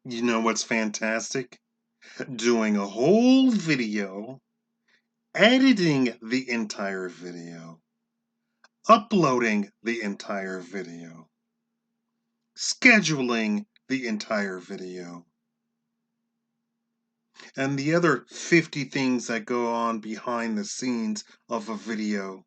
You know what's fantastic? Doing a whole video, editing the entire video, uploading the entire video, scheduling the entire video, and the other 50 things that go on behind the scenes of a video.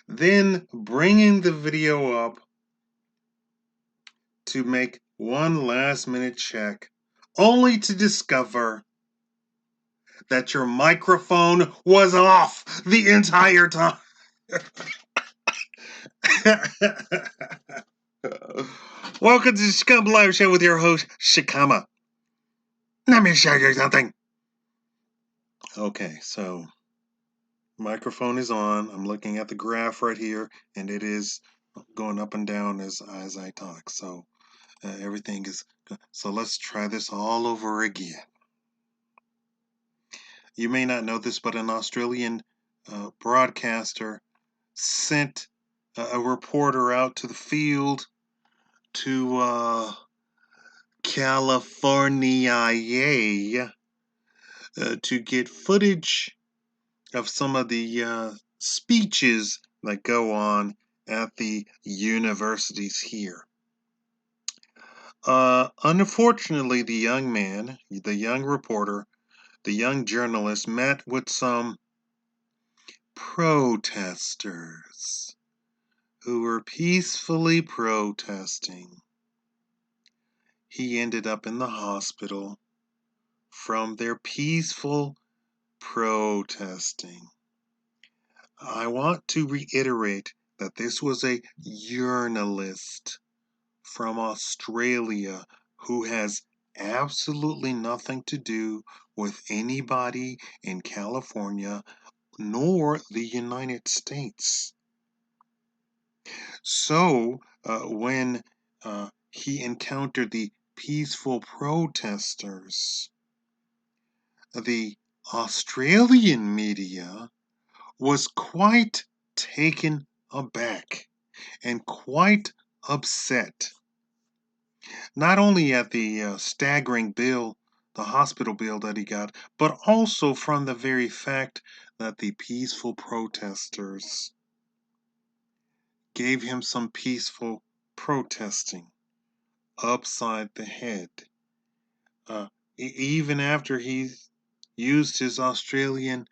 Then bringing the video up to make one last minute check, only to discover that your microphone was off the entire time. Welcome to the Shikama Live Show with your host, Shikama. Let me show you something. Okay, so microphone is on. I'm looking at the graph right here, and it is going up and down as I talk. So everything is good. So let's try this all over again. You may not know this, but an Australian broadcaster sent a reporter out to the field to California to get footage of some of the speeches that go on at the universities here. Unfortunately, the young man, the young reporter, the young journalist met with some protesters who were peacefully protesting. He ended up in the hospital from their peaceful protesting. I want to reiterate that this was a journalist from Australia who has absolutely nothing to do with anybody in California nor the United States. So, when he encountered the peaceful protesters, the Australian media was quite taken aback and quite upset. Not only at the staggering bill, the hospital bill that he got, but also from the very fact that the peaceful protesters gave him some peaceful protesting upside the head. Even after he used his Australian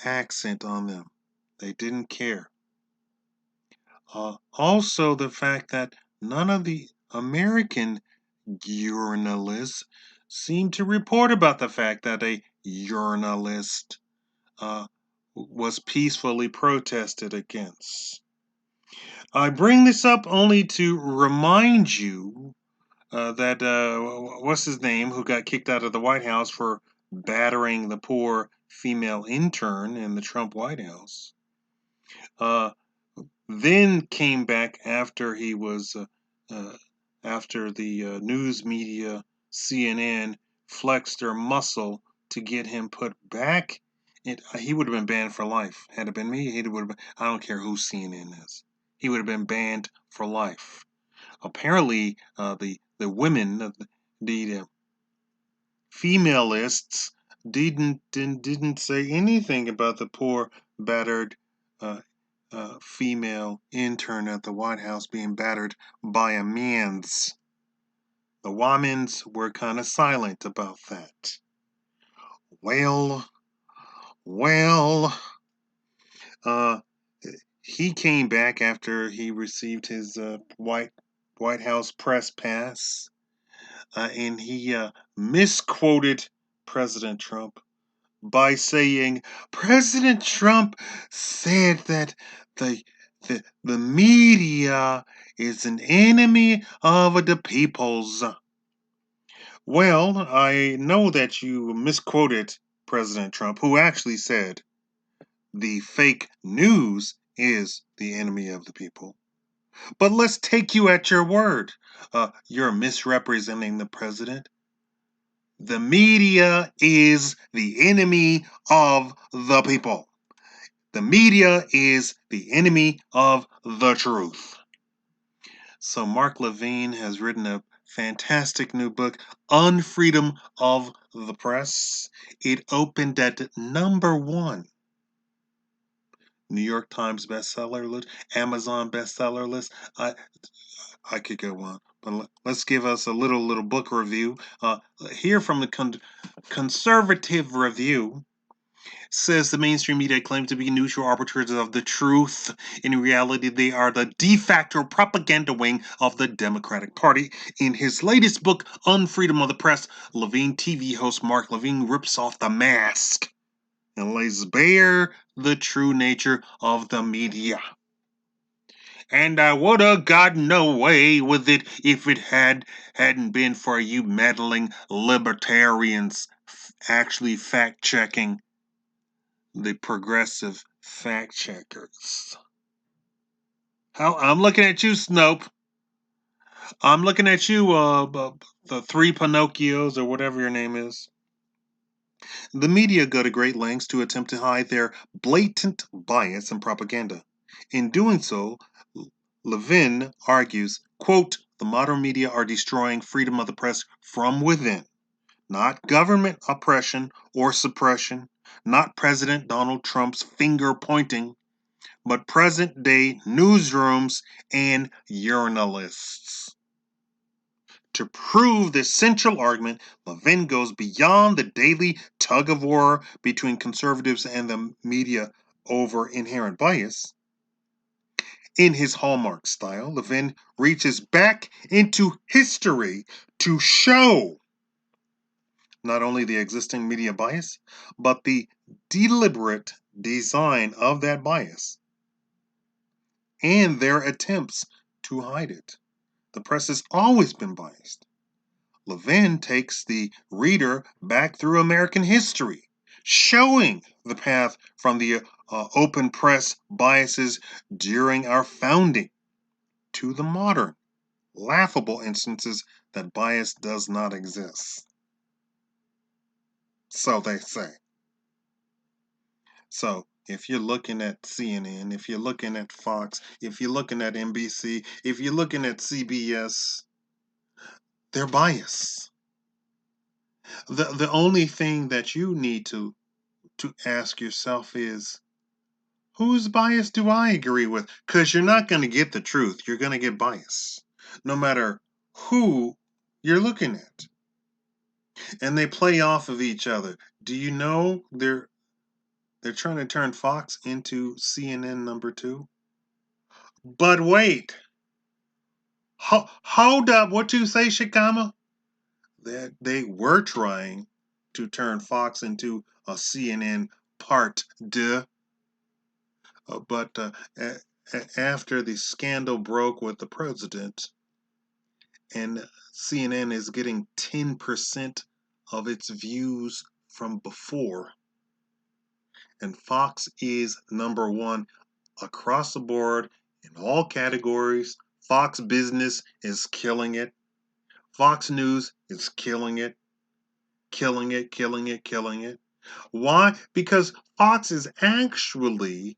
accent on them, they didn't care. Also, the fact that none of the American journalists seemed to report about the fact that a journalist was peacefully protested against. I bring this up only to remind you that what's his name, who got kicked out of the White House for battering the poor female intern in the Trump White House, then came back after he was after the news media CNN flexed their muscle to get him put back. He would have been banned for life. Had it been me, he would have been. I don't care who CNN is. He would have been banned for life. Apparently, the women, the femalists, didn't say anything about the poor battered female intern at the White House being battered by a man's. The womans were kind of silent about that. Well, he came back after he received his White House press pass, and he misquoted President Trump by saying President Trump said that the media is an enemy of the people's. Well, I know that you misquoted President Trump, who actually said the fake news is the enemy of the people. But let's take you at your word. You're misrepresenting the president. The media is the enemy of the people. The media is the enemy of the truth. So Mark Levin has written a fantastic new book, Unfreedom of the Press. It opened at #1. New York Times bestseller list, Amazon bestseller list. I could go on, but let's give us a little book review. Here from the Conservative Review says the mainstream media claim to be neutral arbiters of the truth. In reality, they are the de facto propaganda wing of the Democratic Party. In his latest book, Unfreedom of the Press, Levin TV host Mark Levin rips off the mask and lays bare the true nature of the media. And I would have gotten away with it if it hadn't been for you meddling libertarians actually fact-checking the progressive fact-checkers. I'm looking at you, Snope. I'm looking at you, the three Pinocchios or whatever your name is. The media go to great lengths to attempt to hide their blatant bias and propaganda. In doing so, Levin argues, quote, the modern media are destroying freedom of the press from within, not government oppression or suppression, not President Donald Trump's finger pointing, but present day newsrooms and journalists. To prove this central argument, Levin goes beyond the daily tug of war between conservatives and the media over inherent bias. In his hallmark style, Levin reaches back into history to show not only the existing media bias, but the deliberate design of that bias and their attempts to hide it. The press has always been biased. Levin takes the reader back through American history, showing the path from the open press biases during our founding to the modern, laughable instances that bias does not exist. So they say. So if you're looking at CNN, if you're looking at Fox, if you're looking at NBC, if you're looking at CBS, they're biased. The only thing that you need to ask yourself is, whose bias do I agree with? Because you're not going to get the truth. You're going to get bias, no matter who you're looking at. And they play off of each other. Do you know they're trying to turn Fox into CNN #2? But wait, hold up. What you say, Shikama? That they were trying to turn Fox into a CNN part 2. But after the scandal broke with the president, and CNN is getting 10% of its views from before, and Fox is #1 across the board in all categories. Fox Business is killing it. Fox News is killing it, killing it, killing it, killing it. Why? Because Fox is actually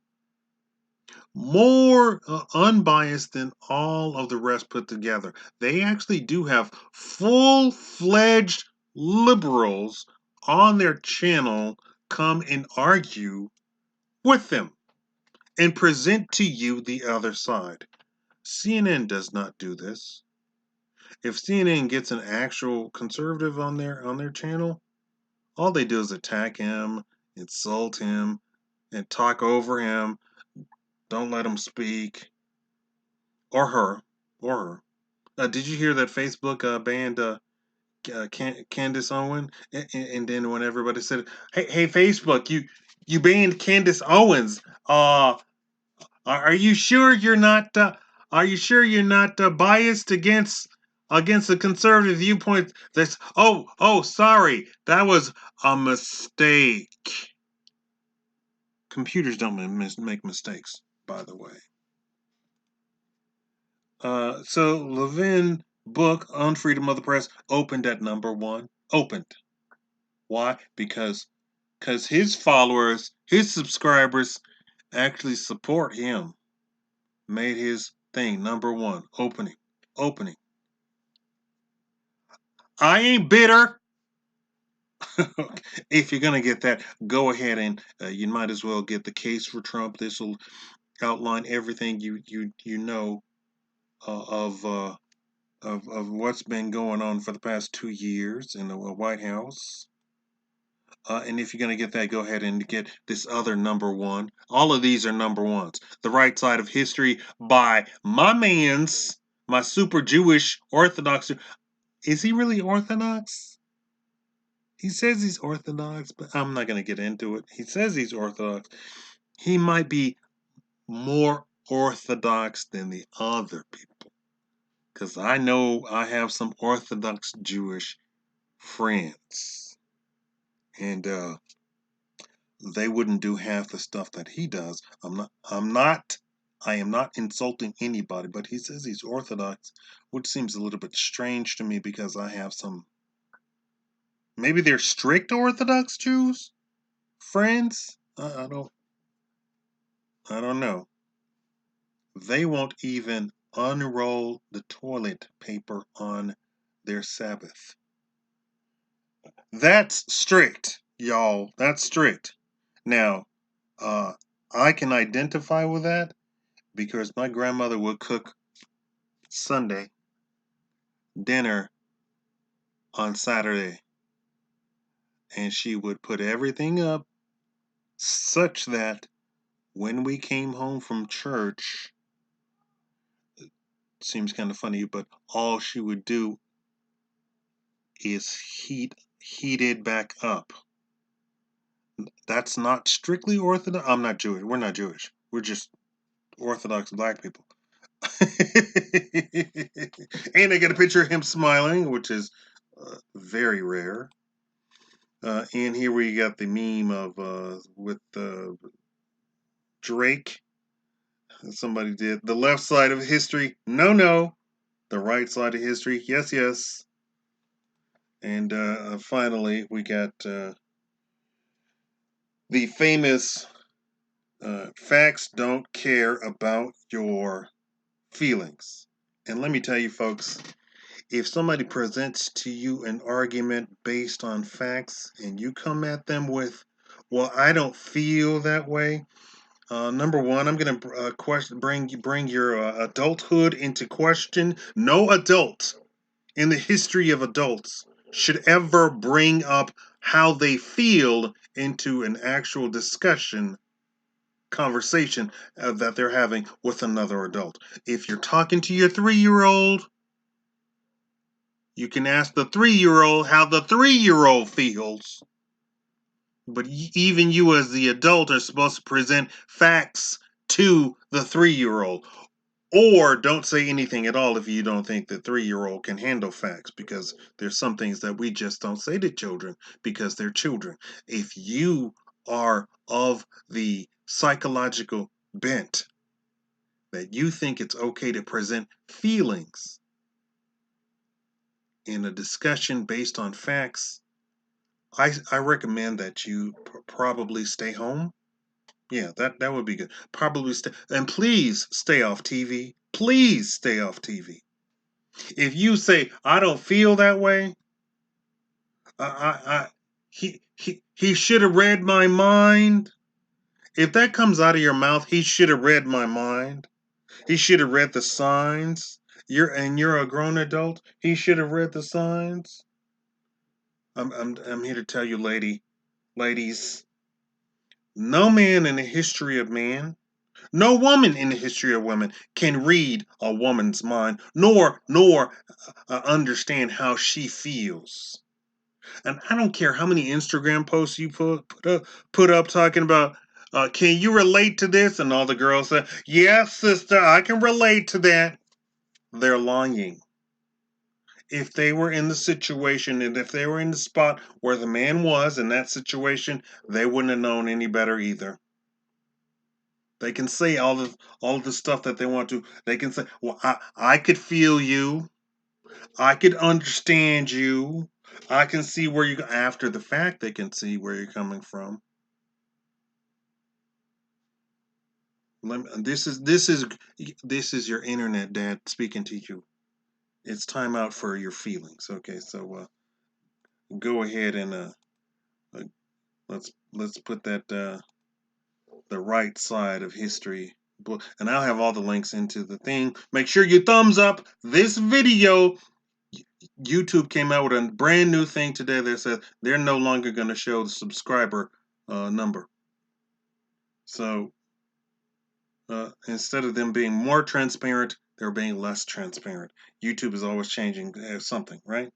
more unbiased than all of the rest put together. They actually do have full-fledged liberals on their channel come and argue with them and present to you the other side. CNN does not do this. If CNN gets an actual conservative on their channel, all they do is attack him, insult him, and talk over him. Don't let him speak, or her, or her. Did you hear that Facebook banned Candace Owen? And then when everybody said, "Hey, Facebook, you banned Candace Owens. Are you sure you're not? Are you sure you're not biased against the conservative viewpoint?" That's sorry, that was a mistake. Computers don't make mistakes, by the way. So Levin book Unfreedom of the Press opened at #1. Opened. Why? Because his followers, his subscribers, actually support him. Made his thing #1. Opening. I ain't bitter. If you're gonna get that, go ahead and you might as well get the case for Trump. This will outline everything you know uh, of uh, of what's been going on for the past 2 years in the White House. And if you're going to get that, go ahead and get this other number one. All of these are number ones. The Right Side of History by my super Jewish Orthodox. Is he really Orthodox? He says he's Orthodox, but I'm not going to get into it. He says he's Orthodox. He might be more Orthodox than the other people. Because I know I have some Orthodox Jewish friends. And they wouldn't do half the stuff that he does. I am not insulting anybody, but he says he's Orthodox, which seems a little bit strange to me because I have some, maybe they're strict Orthodox Jews friends. I don't know. They won't even unroll the toilet paper on their Sabbath. That's strict, y'all. That's strict. Now, uh, I can identify with that because my grandmother would cook Sunday dinner on Saturday, and she would put everything up such that when we came home from church, it seems kind of funny, but all she would do is heat it back up. That's not strictly Orthodox. I'm not Jewish. We're not Jewish. We're just Orthodox black people. And I get a picture of him smiling, which is very rare. And here we got the meme of with Drake. Somebody did the left side of history. No, no. The right side of history. Yes, yes. And finally, we got the famous facts don't care about your feelings. And let me tell you, folks, if somebody presents to you an argument based on facts and you come at them with, well, I don't feel that way. Number one, I'm going to bring your adulthood into question. No adult in the history of adults should ever bring up how they feel into an actual conversation that they're having with another adult. If you're talking to your 3-year-old, you can ask the 3-year-old how the 3-year-old feels. But even you as the adult are supposed to present facts to the 3-year-old. Or don't say anything at all if you don't think the 3-year-old can handle facts, because there's some things that we just don't say to children because they're children. If you are of the psychological bent that you think it's okay to present feelings in a discussion based on facts, I recommend that you probably stay home. Yeah, that would be good. Probably stay, and please stay off TV. Please stay off TV. If you say I don't feel that way, I he should have read my mind. If that comes out of your mouth, he should have read my mind. He should have read the signs. You're a grown adult. He should have read the signs. I'm here to tell you, ladies, no man in the history of man, no woman in the history of women can read a woman's mind, nor understand how she feels. And I don't care how many Instagram posts you put up talking about, can you relate to this? And all the girls say, yes, sister, I can relate to that. They're lying. If they were in the situation and if they were in the spot where the man was in that situation, they wouldn't have known any better either. They can say all of the stuff that they want to. They can say, well, I could feel you. I could understand you. I can see where you after the fact they can see where you're coming from. This is your internet dad speaking to you. it's time out for your feelings. Okay, so go ahead and uh, let's put that the right side of history. And I'll have all the links into the thing. Make sure you thumbs up this video. YouTube came out with a brand new thing today that says they're no longer going to show the subscriber number. So instead of them being more transparent, they're being less transparent. YouTube is always changing something, right?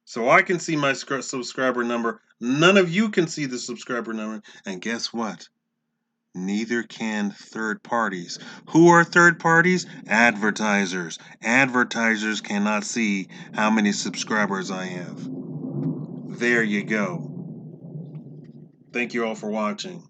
So I can see my subscriber number. None of you can see the subscriber number. And guess what? Neither can third parties. Who are third parties? Advertisers. Advertisers cannot see how many subscribers I have. There you go. Thank you all for watching.